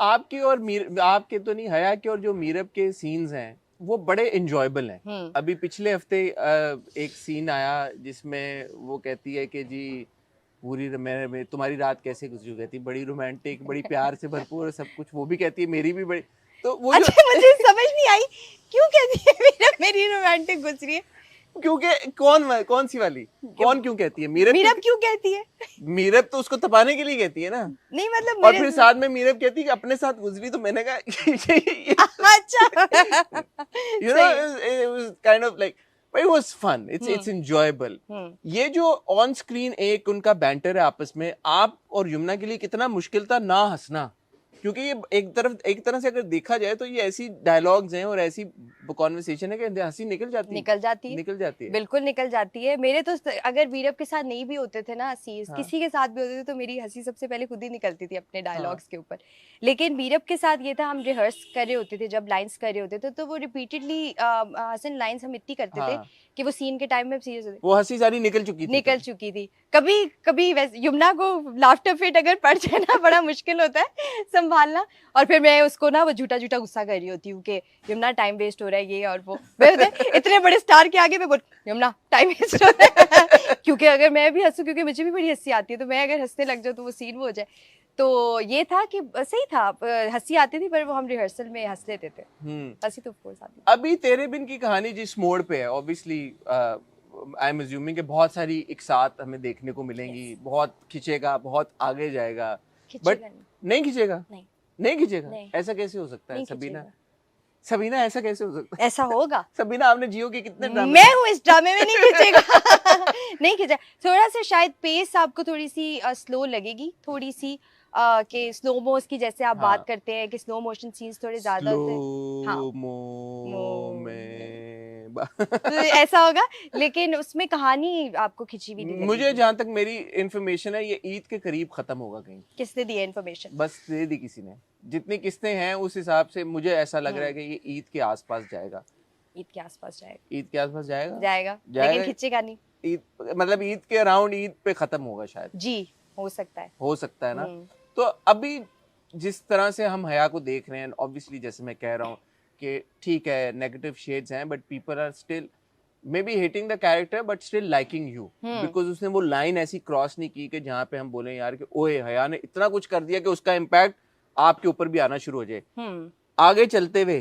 आपकी और आपके तो नहीं, हया के और जो मीरब के सीन्स हैं वो बड़े एंजॉयबल हैं। अभी पिछले हफ्ते एक सीन आया जिसमें वो कहती है कि जी पूरी मैं तुम्हारी रात कैसे गुजरी, कहती बड़ी रोमांटिक, बड़ी प्यार से भरपूर सब कुछ, वो भी कहती है मेरी भी बड़ी। तो वो अच्छा, मुझे समझ नहीं आई क्यों कहती है मेरी रोमांटिक गुजरी है। क्योंकि कौन सी वाली, कौन क्यों कहती है? मीरब क्यों कहती है? मीरब तो उसको तपाने के लिए कहती है ना। नहीं मतलब और फिर साथ में मीरब कहती है कि अपने साथ गुजरी, तो मैंने कहा अच्छा you know it was kind of like but it was fun, it's enjoyable। ये जो ऑन स्क्रीन एक उनका बैंटर है आपस में, आप और यमुना के लिए कितना मुश्किल था ना हंसना, क्योंकि ये एक तरह से अगर देखा जाए तो ये ऐसी डायलॉग्स हैं और ऐसी कॉन्वर्सेशन है कि हंसी निकल जाती है। बिल्कुल निकल जाती है। मेरे तो अगर वीरब के साथ नहीं भी होते थे ना सीन्स, किसी के साथ भी होते थे, तो मेरी हंसी सबसे पहले खुद ही निकलती थी अपने डायलॉग्स के ऊपर। लेकिन वीरब के साथ ये था, हम रिहर्स कर रहे होते थे, जब लाइंस कर रहे होते थे तो वो रिपीटेडली हसन लाइंस हम इतनी करते थे कि वो सीन के टाइम में सीरियस होते, वो हंसी सारी निकल चुकी थी। कभी वैसे यमुना को लाफ्टर फिट अगर पड़ जाए ना, बड़ा मुश्किल होता है संभालना। और फिर मैं उसको ना वो झूठा गुस्सा कर रही होती हूँ कि यमुना टाइम वेस्ट हो रहा है ये और वो। इतने बड़े स्टार के आगे मैं बोल यमुना टाइम वेस्ट हो रहा है क्योंकि अगर मैं भी हंसूं, क्योंकि मुझे भी बड़ी हंसी आती है, तो मैं अगर हंसने लग जाऊँ तो वो सीन वो हो जाए। तो ये था कि सही था, हंसी आती थी, पर वो हम रिहर्सल में हंस लेते थे। हंसी तो ऑफ कोर्स आती। अभी तेरे बिन की कहानी जिस मोड़ पे है, ऑब्वियसली आई एम अज्यूमिंग कि बहुत सारी एक साथ हमें देखने को मिलेंगी। बहुत खिंचेगा, बहुत आगे जाएगा, बट नहीं खिंचेगा। नहीं खिंचेगा, ऐसा कैसे हो सकता है सबीना ऐसा कैसे हो सकता है? ऐसा होगा सबीना, आपने जियो के कितने ड्रामे, मैं हूँ इस ड्रामे में, नहीं खिंचेगा नहीं खिंचा। थोड़ा सा शायद पेस आपको थोड़ी सी स्लो लगेगी, थोड़ी सी कि स्लो मोस की, जैसे आप बात करते हैं कि स्लो मोशन सीन्स थोड़े ज्यादा होते हैं, ऐसा होगा। लेकिन उसमें कहानी आपको खिंची हुई नहीं लगेगी। मुझे जहाँ तक मेरी इन्फॉर्मेशन है, ये ईद के करीब खत्म होगा कहीं। किसने दी है इन्फॉर्मेशन? बस दे दी किसी ने, जितनी किस्तें हैं उस हिसाब से मुझे ऐसा लग रहा है कि ये ईद के आसपास जाएगा। ईद के आसपास जाएगा, लेकिन खिंचेगा नहीं। ईद मतलब ईद के अराउंड, ईद पे खत्म होगा शायद। जी हो सकता है ना। तो अभी जिस तरह से हम हया को देख रहे हैं, ऑब्वियसली जैसे मैं कह रहा हूँ कि ठीक है नेगेटिव शेड्स हैं, but people are still may be hating the character but still liking you, because उसने वो लाइन ऐसी क्रॉस नहीं की कि जहाँ पे हम बोले यार कि ओए हया ने इतना कुछ कर दिया कि उसका इम्पैक्ट आपके ऊपर भी आना शुरू हो जाए। आगे चलते हुए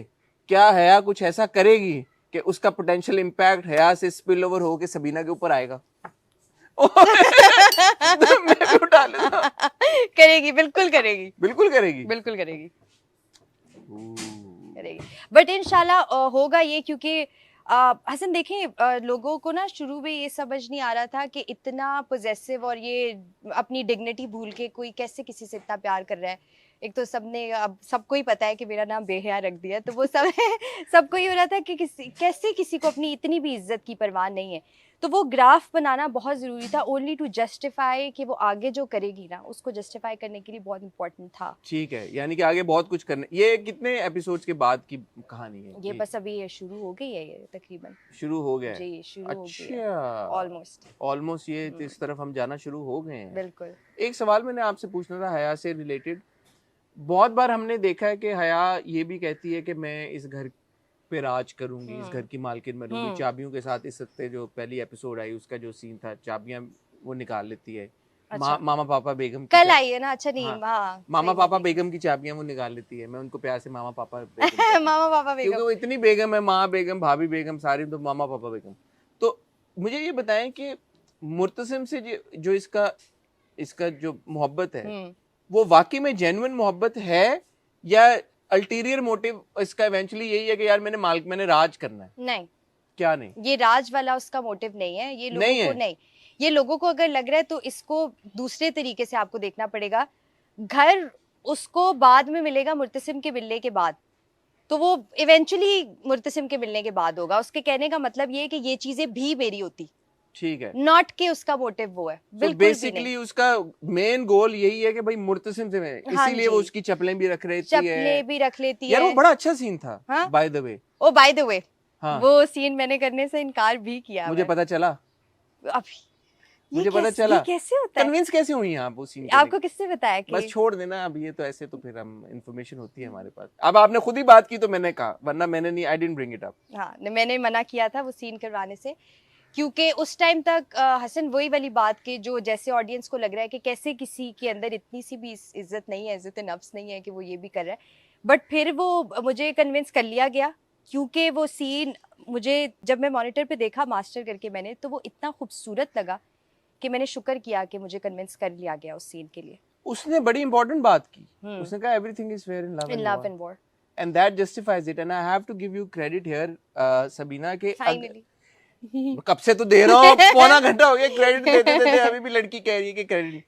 क्या हया कुछ ऐसा करेगी कि उसका पोटेंशियल इम्पैक्ट हया से स्पिल ओवर हो के सबीना के ऊपर आएगा? तो मैं भी उठा लेता। करेगी, बिल्कुल करेगी। बट इंशाल्लाह होगा ये, क्योंकि हसन देखें, लोगों को ना शुरू में ये समझ नहीं आ रहा था कि इतना पोजेसिव और ये अपनी डिग्निटी भूल के कोई कैसे किसी से इतना प्यार कर रहा है। एक तो सबने, अब सबको ही पता है कि मेरा नाम बेहया रख दिया, तो वो सबको ये हो रहा था कि कैसे किसी को अपनी इतनी भी इज्जत की परवाह नहीं है। तो वो ग्राफ बनाना बहुत ज़रूरी था, ओनली टू जस्टिफाई कि वो आगे जो करेगी ना, उसको जस्टिफाई करने के लिए बहुत इंपॉर्टेंट था। ठीक है, यानी कि आगे बहुत कुछ करने। ये कितने एपिसोड्स के बाद की कहानी है? ये बस अभी ये शुरू हो गई है, ये तकरीबन शुरू हो गया जी, शुरू हो गई है ऑलमोस्ट ये इस तरफ हम जाना शुरू हो गए हैं। बिल्कुल। एक सवाल मैंने आपसे पूछना था हया से रिलेटेड। बहुत बार हमने देखा है कि हया ये भी कहती है कि मैं इस घर पे राज करूंगी, इस घर की मालकिन बनूंगी, चाबियों के साथ। इस हफ्ते जो पहली एपिसोड आई उसका जो सीन था, चाबियां वो निकाल लेती है। अच्छा। मामा पापा बेगम कल आई है ना? अच्छा नहीं, मामा पापा बेगम की चाबियां वो निकाल लेती है। मैं उनको प्यार से मामा पापा बेगम मामा पापा बेगम, क्योंकि वो इतनी बेगम है, माँ बेगम, भाभी बेगम, सारी तो मामा पापा बेगम। तो मुझे ये बताएं कि मुर्तसिम से जो इसका जो मोहब्बत है, वो वाकई में जेन्युइन मोहब्बत है या अल्टीरियर मोटिव इसका इवेंचुअली यही है कि यार मैंने राज करना है? नहीं, क्या नहीं, ये राज वाला उसका मोटिव नहीं है। ये लोगों को नहीं, ये लोगों को अगर लग रहा है तो इसको दूसरे तरीके से आपको देखना पड़ेगा। घर उसको बाद में मिलेगा, मुर्तसिम के मिलने के बाद, तो वो इवेंचुअली मुर्तसिम के मिलने के बाद होगा। उसके कहने का मतलब ये है कि ये चीजें भी मेरी होती, ठीक है, नॉट के उसका मोटिव वो है। बिल्कुल बेसिकली उसका मेन गोल यही है कि भाई मुर्तसिम से मैं, इसीलिए वो उसकी चप्पलें भी रख लेती है। यार वो बड़ा अच्छा सीन था, by the way. Oh by the way, वो सीन मैंने करने से इनकार भी किया। मुझे पता चला अभी मुझे पता चला। ये कैसे होता है? कन्विंस कैसे हुई आप वो सीन आपको किससे बताया कि बस छोड़ देना अब ये तो, ऐसे तो फिर हम इन्फॉर्मेशन होती है हमारे पास। अब आपने खुद ही बात की तो मैंने कहा, वरना मैंने नहीं, I didn't bring it up. हाँ, मैंने मना किया था वो सीन करवाने से, क्योंकि उस टाइम तक हसन वही वाली बात के जो जैसे ऑडियंस को लग रहा है कि कैसे किसी के अंदर इतनी सी भी इज्जत नहीं है, इज्जत नफ्स नहीं है कि वो ये भी कर रहा है। बट फिर वो मुझे कन्विंस कर लिया गया, क्योंकि वो सीन मुझे जब मैं मॉनिटर पे देखा मास्टर करके मैंने, तो वो इतना खूबसूरत लगा कि मैंने शुक्र किया कि मुझे कन्विंस कर लिया गया उस सीन के लिए। उसने बड़ी इंपॉर्टेंट बात की, उसने कहा everything is fair in love and war, and that justifies it, and I have to give you credit here Sabina के। फाइनली कब से तो दे रहा हूँ, पौना घंटा हो गया क्रेडिट देते देते, अभी भी लड़की कह रही है कि credit.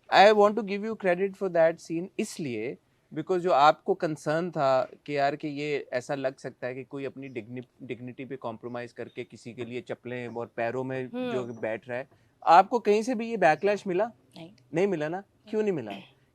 I want to give you credit for that scene, इसलिए बिकॉज जो आपको कंसर्न था कि यार कि ये ऐसा लग सकता है कि कोई अपनी डिग्निटी पे कॉम्प्रोमाइज करके किसी के लिए चप्पलें और पैरों में जो बैठ रहा है, आपको कहीं से भी ये बैकलैश मिला? नहीं मिला ना। क्यों नहीं मिला?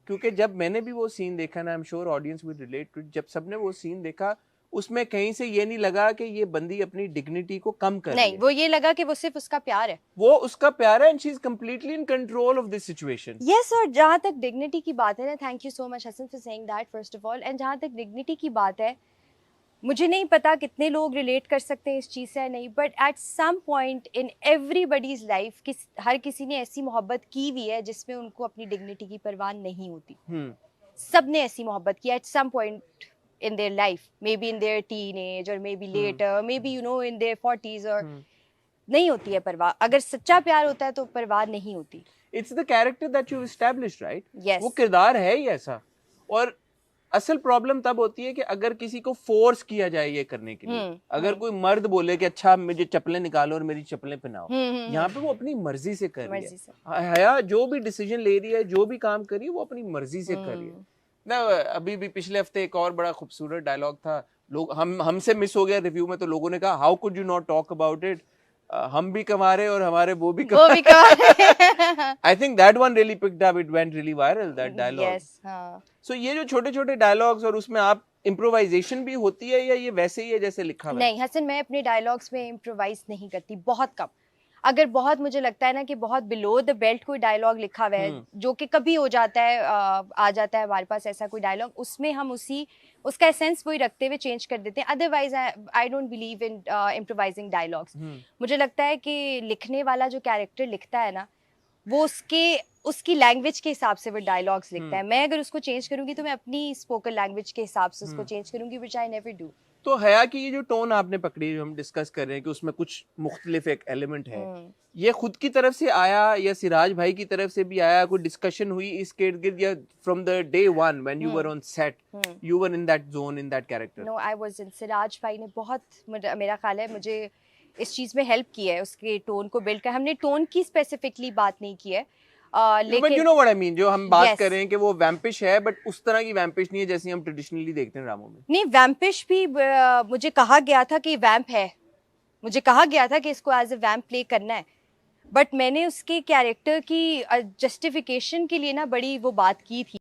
क्योंकि जब मैंने भी वो सीन देखा ना, I am sure audience will relate to, जब सबने वो सीन देखा उसमें कहीं से ये नहीं लगा कि ये बंदी अपनी डिग्निटी को कम कर रही है। वो ये लगा कि वो सिर्फ उसका प्यार है, वो उसका प्यार है, and she is completely in control of this situation. Yes. और जहाँ तक डिग्निटी की बात है ना, thank you so much Hasan for saying that first of all. And जहाँ तक डिग्निटी की बात है, मुझे नहीं पता कितने लोग रिलेट कर सकते हैं इस चीज़ से या नहीं, but at some point in everybody's life हर किसी ने ऐसी मोहब्बत की हुई है जिसमें उनको अपनी डिग्निटी की परवाह नहीं होती। सब ने ऐसी मोहब्बत की at some point in their life, maybe in their teenage or maybe later, maybe you know in their 40s or नहीं होती है परवाह। अगर सच्चा प्यार होता है तो परवाह नहीं होती। It's the character that you've established, right? Yes. वो किरदार है ही ऐसा। और असल प्रॉब्लम तब होती है कि अगर किसी को फोर्स किया जाए ये करने के लिए, अगर कोई मर्द बोले कि अच्छा मुझे चप्पलें निकालो और मेरी चप्पलें पहनाओ, यहाँ पे वो अपनी मर्जी से कर रही है। हया जो भी डिसीजन ले रही है, जो भी काम कर रही है, वो अपनी मर्जी से कर रही है ना। अभी भी पिछले हफ्ते एक और बड़ा खूबसूरत डायलॉग था, लोग हमसे मिस हो गया रिव्यू में, तो लोगों ने कहा how could you not talk about it, हम भी कमा रहे और हमारे वो भी कमा रहे। I think that one really picked up, it went really viral that dialogue. So ये जो छोटे छोटे डायलॉग्स, और उसमें आप इम्प्रोवाइजेशन भी होती है या ये वैसे ही है जैसे लिखा हुआ है? नहीं हसन, मैं अपने डायलॉग्स में इम्प्रोवाइज नहीं करती, बहुत कम। अगर बहुत मुझे लगता है ना कि बहुत बिलो द बेल्ट कोई डायलॉग लिखा हुआ है जो कि कभी हो जाता है, आ जाता है हमारे पास ऐसा कोई डायलॉग, उसमें हम उसका एसेंस वही रखते हुए चेंज कर देते हैं। Otherwise I don't believe in improvising dialogues. मुझे लगता है कि लिखने वाला जो कैरेक्टर लिखता है ना, वो उसकी लैंग्वेज के हिसाब से वो डायलॉग्स लिखता है। मैं अगर उसको चेंज करूंगी तो मैं अपनी स्पोकन लैंग्वेज के हिसाब से उसको चेंज करूंगी, व्हिच आई नेवर डू। तो हया की ये जो टोन आपने पकड़ी, जो हम डिस्कस कर रहे हैं कि उसमें कुछ मुख्तलिफ एक एलिमेंट है, ये खुद की तरफ से आया या सिराज भाई की तरफ से भी आया? कोई डिस्कशन हुई इसके इर्द गिर्द, या from the day one when you were on set you were in that zone, in that character? No, I was in. Siraj भाई ने बहुत, मेरा ख्याल है, मुझे इस चीज़ में हेल्प की है, उसके टोन को बिल्ड कर। हमने टोन की स्पेसिफिकली बात नहीं की है, लेकिन you know what I mean, जो हम बात कर रहे हैं कि वो वैम्पिश है, बट उस तरह की वैम्पिश नहीं है जैसी हम ट्रेडिशनली देखते हैं ड्रामों में। नहीं, वैम्पिश भी मुझे कहा गया था कि वैम्प है, मुझे कहा गया था कि इसको एज ए वैम्प प्ले करना है, बट मैंने उसके कैरेक्टर की जस्टिफिकेशन के लिए ना बड़ी वो बात की थी।